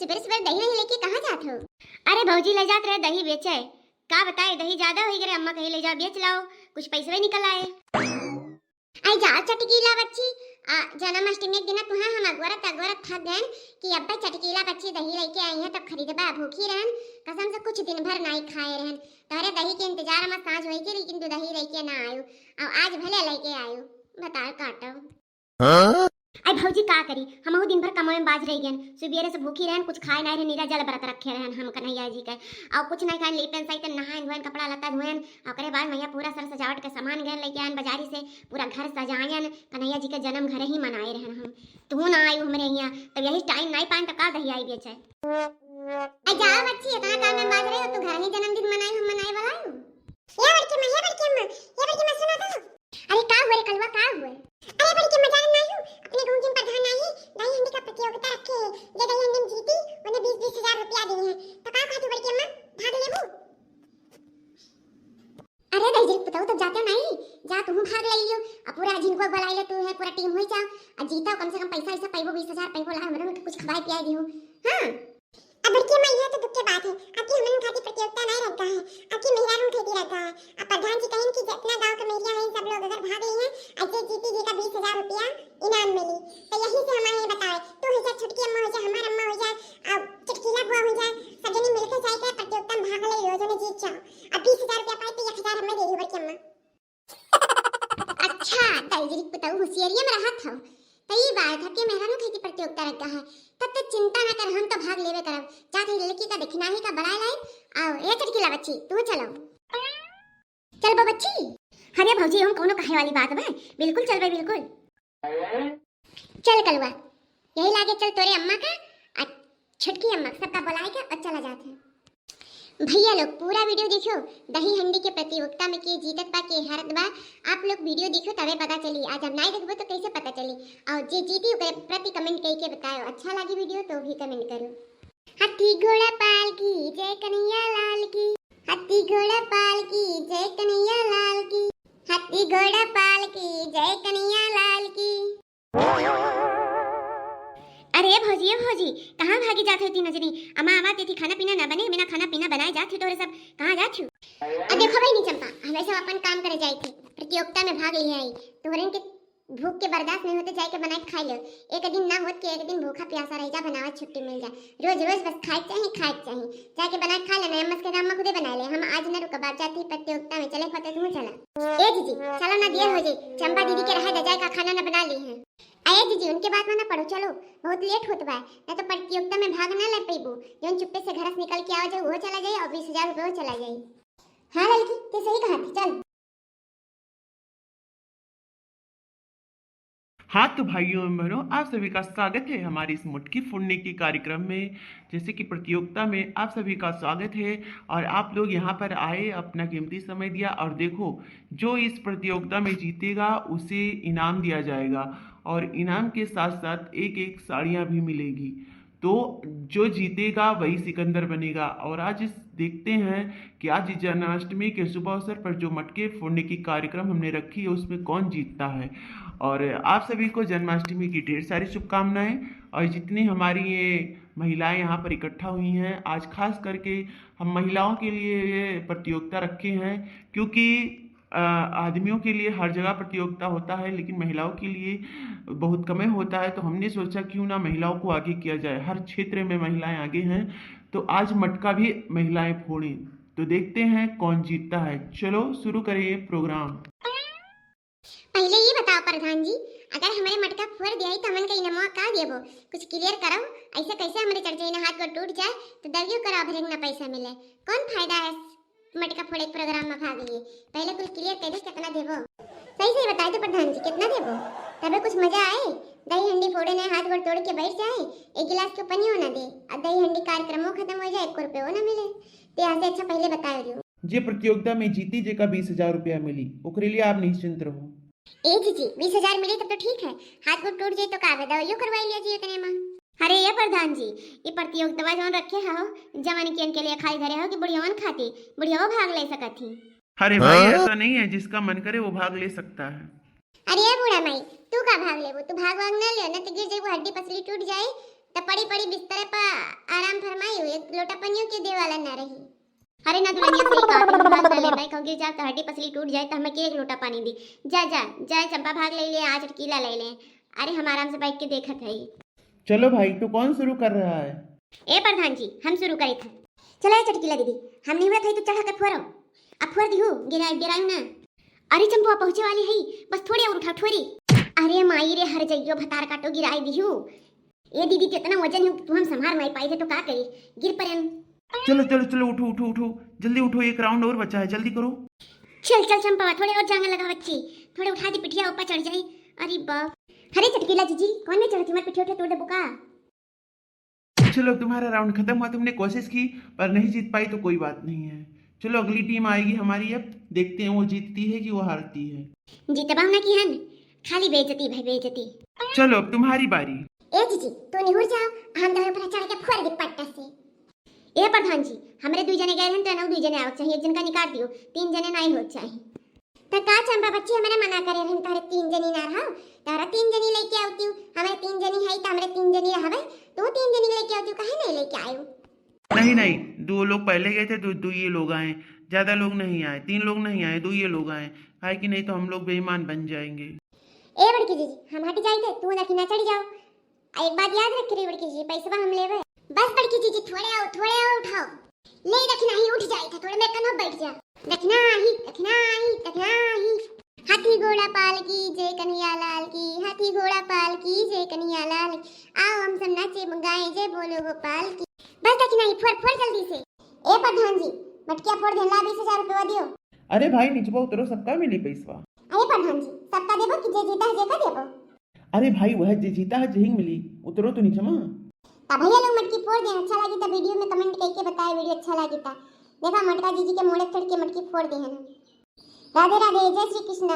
सुबह सुबह दही नहीं लेके कहाँ जात हो? अरे भौजी ले जात रहे दही बेचे। का बताए दही ज्यादा हो गए, अम्मा कहे ले जाओ बेच लाओ, कुछ पैसे निकल आए। आई जा चटकीला बच्ची, जन्माष्टमी एक दिन तुहा हम अगोरत थक गए कि अब्बा चटकीला बच्ची दही लेके आई है तब खरीदबा, भूखी रहन कसम से कुछ दिन भर नहीं खाए रहन। तारे दही के इंतजार में सांझ होई के लेकिन तू दही लेके ना आयो, और आज भले लेके आयो। बताओ काटो। हाँ? आई भौजी का करी, हमहु दिन भर कमाए में बाज रही गन, सुबेरे से भूखी रहन, कुछ खाए नहीं रहे, नीरा जल व्रत रखे रहन हम कन्हैया जी के, और कुछ नहीं खाए, लेपन सहित नहाए धोएन, कपड़ा लत्ता धोएन, और करे बाद मैया पूरा सर सजावट के सामान घर लेके आन बाजारी से, पूरा घर सजायन, कन्हैया जी के जन्म घर ही मनाए रहन हम। तू ना आई हमरे यहाँ, तब यही टाइम नहीं पान तो का दही आई बेचे। आई जा बच्ची, इतना काम में बाज रही हो, तू घर ही जन्मदिन मनाई हम मनाए वाला हूं। ये बड़की मां सुना तो। अरे का हुए कलवा का हुए? अरे बड़की मजा नहीं हूं, अपने गांव के प्रधान आई दही हंडी का प्रतियोगिता रखे, जे दही हंडी जीती उन्हें 20-20 हजार रुपया दिए हैं, तो का खाती बड़की अम्मा भाग लेबू? अरे दही जी बताओ, तब जाते नहीं जा, तू भाग ले लियो, अब पूरा जिनको बुला ले, तू है पूरा टीम होई जाओ, और जीता कम से कम पैसा ऐसा पाइबो 20,000 पाइबो ला, हमरे में कुछ खवाई पियाई दियो। हां अब बड़की अम्मा यह तो दुख की बात है, आपकी हमन खाती प्रतियोगिता नहीं रहता है, आपकी महिलाओं खेती रहता है। अब प्रधान जी कहें कि जितना गांव के महिला हैं सब लोग अगर भाग लिए हैं, ऐसे जीती जी का 20,000 रुपया इनाम मिली, तो यही से हमारे बताए तू हो जा, छुटकी अम्मा हो जा, हमार अम्मा हो जा, अब चटकीला बुआ हो जा, सब जने मिलकर जाके प्रतियोगिता में भाग ले, रोज ने जीत जाओ, अब 20,000 रुपया पाए तो 1,000 हमें दे दी बड़की अम्मा। अच्छा दाई बताओ होशियारिया में रहा था, सही बात है कि मेहरानों खेती प्रतियोगिता रखा है, तब तो चिंता न कर, हम तो भाग लेवे करब, जाके लड़की का दिखना ही का बड़ा लाई, आओ ये चटकीला बच्ची तू चलो। चल बो बच्ची। अरे भौजी हम कोनो कहे वाली बात है, बिल्कुल चल बे बिल्कुल। चल कलवा यही लागे, चल तोरे अम्मा का छटकी अम्मा सबका बुलाए के और चला जाते हैं। भैया लोग पूरा वीडियो देखो, दही हंडी के प्रतियोगिता में के जीतत बा के हारत बा, आप लोग वीडियो देखो तबे पता चली, आज हम नहीं देखबो तो कैसे पता चली, और जे जीती ओकरे प्रति कमेंट करके बताओ, अच्छा लगी वीडियो तो भी कमेंट करो। हाथी घोड़ा पाल की जय कन्हैया लाल की, हाथी घोड़ा पाल की जय कन्हैया लाल की, हाथी घोड़ा पाल की जय कन्हैया लाल की। अरे भौजी कहाँ भागी जाते हो तीन नजरी, अम्मा आवाज थी खाना पीना ना बने, बिना खाना पीना बनाए जाते तोरे सब कहाँ जाते हो? अब देखो भाई नहीं चंपा, हमें सब अपन काम करे जाए थे, प्रतियोगिता में भाग लिया आई, तोहरन के भूख के बर्दाश्त नहीं होते, जाके बनाए खा लो, एक दिन ना होत के एक दिन भूखा प्यासा रह जा, बनावा छुट्टी मिल जा, रोज रोज बस खाए चाहिए, जाके बनाए खा लेना, अम्मा के अम्मा खुदे बना ले, हम आज ना रुका बात जाती प्रतियोगिता में, चले फते तू चला। ए जीजी चलो ना देर हो जाए, चंपा दीदी के रहा जाए का खाना ना बना ली है। आया जीजी उनके बात में ना पढ़ो, चलो बहुत लेट होत बा, ना तो प्रतियोगिता में भाग ना ले पाइबो, जौन चुप्पे से घर से निकल के आवा जाए वो चला जाए, और 20,000 रुपये वो चला जाए। हाँ लड़की ते सही कहा थी, चल। हाँ तो भाइयों एवं बहनों, आप सभी का स्वागत है हमारी इस मुटकी फोड़ने के कार्यक्रम में। जैसे कि प्रतियोगिता में आप सभी का स्वागत है, और आप लोग यहाँ पर आए, अपना कीमती समय दिया, और देखो जो इस प्रतियोगिता में जीतेगा उसे इनाम दिया जाएगा, और इनाम के साथ साथ एक एक साड़ियाँ भी मिलेगी, तो जो जीतेगा वही सिकंदर बनेगा। और आज इस देखते हैं कि आज इस जन्माष्टमी के शुभ अवसर पर जो मटके फोड़ने की कार्यक्रम हमने रखी है उसमें कौन जीतता है। और आप सभी को जन्माष्टमी की ढेर सारी शुभकामनाएं। और जितनी हमारी ये महिलाएं यहाँ पर इकट्ठा हुई हैं, आज खास करके हम महिलाओं के लिए ये प्रतियोगिता रखे हैं, क्योंकि आदमियों के लिए हर जगह प्रतियोगिता होता है लेकिन महिलाओं के लिए बहुत कम होता है, तो हमने सोचा क्यों ना महिलाओं को आगे किया जाए, हर क्षेत्र में महिलाएं आगे हैं, तो आज मटका भी महिलाएं फोड़ें, तो देखते हैं कौन जीतता है। चलो शुरू करिए प्रोग्राम। पहले ये बताओ प्रधान जी, अगर हमारे मटका फोड़ दिया तो हमन का इनाम का देबो, कुछ क्लियर करो, ऐसे कैसे हमारे चर्चे ना हाथ गोड़ टूट जाए तो दबियो करा भरे ना पैसा मिले, कौन फायदा है मटका फोड़े प्रोग्राम में भाग लिए, पहले कुछ क्लियर कर दे कितना देबो, सही बता दो प्रधान जी कितना देबो, तबे कुछ मजा आए, दही हंडी फोड़े ने हाथ गोड़ तोड़ के बैठ जाए, एक गिलास के पानी ना दे, और दही हंडी कार्यक्रम खत्म हो जाए, 1 रुपया ना मिले, तो यहाँ से अच्छा पहले बता रही हूँ। जे प्रतियोगिता में जीती जेका 20,000 रुपया मिली, ओकरे लिए आप निश्चिंत रहो। ए जी 20,000 मिली तब तो ठीक है, हाथ गोड़ टूट जाए तो का दवाइयो करवाई लिया जी इतने में। अरे ये प्रधान जी, ये प्रतियोगिता जो रखे हो जवान के लिए खाई धरे हो कि बुढ़ियावन खाती, बुढ़ियाओ भाग ले सकती। अरे भाई ऐसा नहीं है, जिसका मन करे वो भाग ले सकता है। अरे ये बूढ़ा माई तू का भाग लेबो, तू भाग ना ले, ना तो गिर जाए, हड्डी पसली टूट जाए, तो पड़ी पड़ी बिस्तर पर आराम फरमाई एक लोटा पनियो के दे वाला ना रही। अरे ना दुल्हनिया सही कहा तुम भाग ना ले भाई खगे जा तो हड्डी पसली टूट जाए तो हमें के एक लोटा पानी दी। जा जा जा चंपा भाग ले ले आज चटकीला ले ले। अरे हम आराम से बैठ के देखत है। चलो भाई, तो कौन शुरू कर रहा है? ए प्रधान जी हम शुरू करे थे। चला ये चटकीला दीदी हम नहीं हुआ था तो चढ़ा के फोरो अब फोड़ दियो गिराई ना। अरे चंपा पहुंचे वाली है बस थोड़ी और उठा थोड़ी। अरे माई रे हर जइयो भतार काटो गिराई दियो। ए दीदी कितना वजन है तू हम संभाल नहीं पाई थे तो का करी गिर पड़न। चलो चलो चलो, उठो उठो उठो, जल्दी उठो, एक राउंड और बचा है, जल्दी करो। चल चल चंपा थोड़े और जांग लगा बच्ची थोड़े उठा दी पिठिया ऊपर चढ़ जाई। अरे बाप अरे चटकीला जीजी कौन में चढ़ती मत पिठिया उठे तोड़ दे बुका। चलो तुम्हारा राउंड खत्म हुआ, तुमने कोशिश की पर नहीं जीत पाई तो कोई बात नहीं है। चलो अगली टीम आएगी हमारी, अब देखते हैं वो जीतती है कि वो हारती है। जीतबा ना की हन खाली बेइज्जती भाई बेइज्जती। चलो अब तुम्हारी बारी। ए जीजी तो निहुर जाओ हम दोनों पर चढ़ के फोड़ दी पट्टा से। ए प्रधान जी हमरे दुई जने गए हैं तो ना दुई जने आवक चाहिए एक जन का निकाल दियो 3 जने नहीं हो चाहिए। तो का चंपा बच्ची हमारे मना करे रहन तारे 3 जनी ना रहा तारा 3 जनी लेके आवती हूं हमारे 3 जनी है तो हमरे 3 जनी रहबे तो 3 जनी लेके आवती हूं काहे नहीं लेके आयो। नहीं नहीं, 2 लोग पहले गए थे तो 2 ये लोग आए, ज्यादा लोग नहीं आए, 3 लोग नहीं आए, 2 ये लोग आए। है कि नहीं तो हम लोग बेईमान बन जाएंगे। ए बड़की जी हम हट जाए थे तू दखिना चढ़ जाओ। एक बात याद रख रे बड़की जी पैसा हम लेवे बस। बड़की जी थोड़े आओ उठाओ ले दखिना ही उठ जाए था थोड़े मेरे कनो बैठ जा। दखिना ही हाथी घोड़ा पाल की जय कन्हैया लाल की हाथी घोड़ा पाल की जय कन्हैया लाल आओ हम सब नाचे गाए जय बोलो गोपाल की। बस दखिना ही फोड़ जल्दी से। ए प्रधान जी मटकिया फोड़ देला 20,000 रुपया दियो। अरे भाई नीचे उतरो, सबका मिली पैसा। अरे प्रधान जी सबका देबो कि जे जीता है जे का देबो। अरे भाई वह जे जीता है जही मिली, उतरो तो नीचे मां। भैया लोग मटकी फोड़ दे अच्छा लगी तो वीडियो में कमेंट करके बताए वीडियो अच्छा लगी था। देखा मटका जीजी के मोड़े चढ़ के मटकी फोड़ दे है ना। राधे राधे जय श्री कृष्ण।